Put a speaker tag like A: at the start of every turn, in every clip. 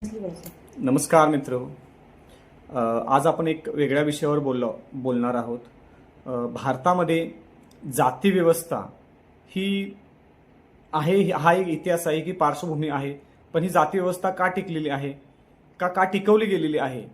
A: नमस्कार मित्र. आज आपण एक वेगळ्या विषयावर बोलणार आहोत. भारतामध्ये जाती व्यवस्था ही आहे, हा एक इतिहास आहे की पार्श्वभूमी आहे. पण ही जाती व्यवस्था का टिकलेली आहे, का टिकवली गेलेली आहे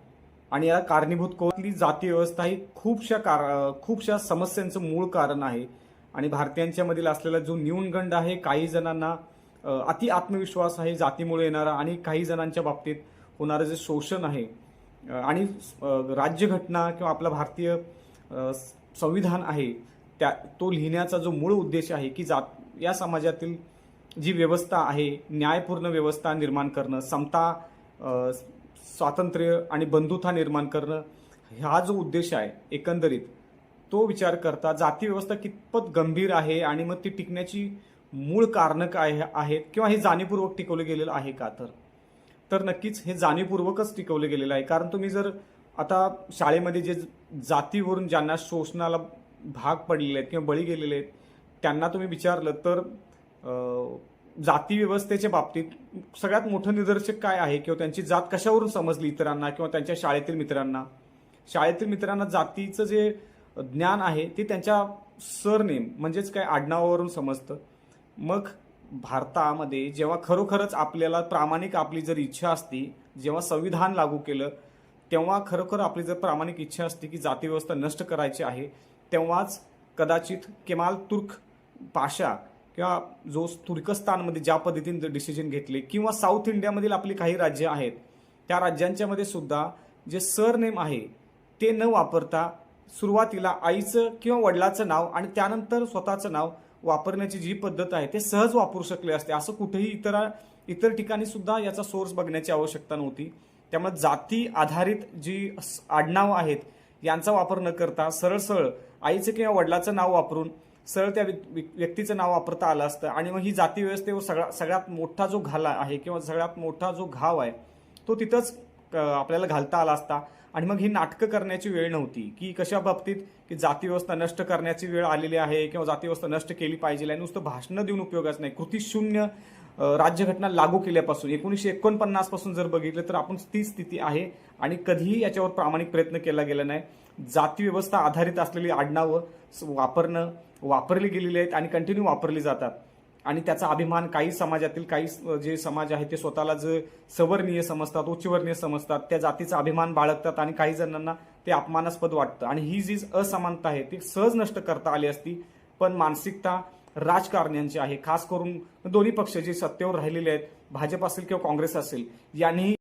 A: आणि या कारणीभूत कोणती जाती व्यवस्था ही खूपशा समस्यांचं मूळ कारण आहे. आणि भारतीयांच्या मधील असलेला जो न्यूनगंड आहे, काही जणांना अति आत्मविश्वास आहे जातीमुळे येणारा, आणि काही जणांच्या बाबतीत होणारं जे शोषण आहे, आणि राज्यघटना किंवा आपला भारतीय संविधान आहे तो लिहिण्याचा जो मूळ उद्देश आहे की या समाजातील जी व्यवस्था आहे, न्यायपूर्ण व्यवस्था निर्माण करणं, समता, स्वातंत्र्य आणि बंधुता निर्माण करणं, हा जो उद्देश आहे एकंदरीत, तो विचार करता जाती व्यवस्था कितपत गंभीर आहे आणि मग ती टिकण्याची मूळ कारणं काय आहेत, किंवा हे जाणीवपूर्वक टिकवलं गेलेलं आहे का? तर नक्कीच हे जाणीवपूर्वकच टिकवलं गेलेलं आहे. कारण तुम्ही जर आता शाळेमध्ये जे जातीवरून ज्यांना शोषणाला भाग पडलेले आहेत किंवा बळी गेलेले आहेत त्यांना तुम्ही विचारलं तर जाती व्यवस्थेच्या बाबतीत सगळ्यात मोठं निदर्शक काय आहे, किंवा त्यांची जात कशावरून समजली इतरांना किंवा त्यांच्या शाळेतील मित्रांना जातीचं जे ज्ञान आहे ते त्यांच्या सरनेम म्हणजेच काय आडनावावरून समजतं. मग भारतामध्ये जेव्हा खरोखरच आपल्याला प्रामाणिक आपली जर इच्छा असती, जेव्हा संविधान लागू केलं तेव्हा खरोखर आपली जर प्रामाणिक इच्छा असते की जाती व्यवस्था नष्ट करायची आहे, तेव्हाच कदाचित केमाल तुर्क पाशा किंवा जो तुर्कस्तानमध्ये ज्या पद्धतीने डिसिजन घेतले, किंवा साऊथ इंडियामधील आपली काही राज्य आहेत त्या राज्यांच्या मध्ये सुद्धा जे सरनेम आहे ते न वापरता सुरुवातीला आईचं किंवा वडिलाचं नाव आणि त्यानंतर स्वतःचं नाव वापरण्याची जी पद्धत आहे ते सहज वापरू शकले असते. असं कुठेही इतर ठिकाणी सुद्धा याचा सोर्स बघण्याची आवश्यकता नव्हती. त्यामुळे जाती आधारित जी आडनाव आहेत यांचा वापर न करता सरळ आईचं किंवा वडिलाचं नाव वापरून सरळ त्या व्यक्तीचं नाव वापरता आलं असतं. आणि मग ही जाती व्यवस्थेवर सगळ्यात मोठा जो घाला आहे किंवा सगळ्यात मोठा जो घाव आहे तो तिथंच आपल्याला घालता आला असता. आणि मग ही नाटकं करण्याची वेळ नव्हती की कशा बाबतीत की जाती व्यवस्था नष्ट करण्याची वेळ आलेली आहे किंवा जाती व्यवस्था नष्ट केली पाहिजे. आणि नुसतं भाषणं देऊन उपयोगाच नाही. कृतीशून्य राज्यघटना लागू केल्यापासून 1949 पासून जर बघितलं तर आपण ती स्थिती आहे आणि कधीही याच्यावर प्रामाणिक प्रयत्न केला गेला नाही. जाती व्यवस्था आधारित असलेली आडनावं वापरली गेलेली आहेत आणि कंटिन्यू वापरली जातात. आणि त्याचा अभिमान काही समाजातील काही जे समाज आहे ते स्वतःला जे सवर्णीय समजतात, उच्चवर्णीय समजतात, त्या जातीचा अभिमान बाळगतात आणि काही जणांना ते अपमानास्पद वाटतं. आणि ही जी असमानता आहे ती सहज नष्ट करता आली असती, पण मानसिकता राजकारण्यांची आहे. खास करून दोन्ही पक्ष जे सत्तेवर राहिलेले आहेत, भाजप असेल किंवा काँग्रेस असेल, यांनी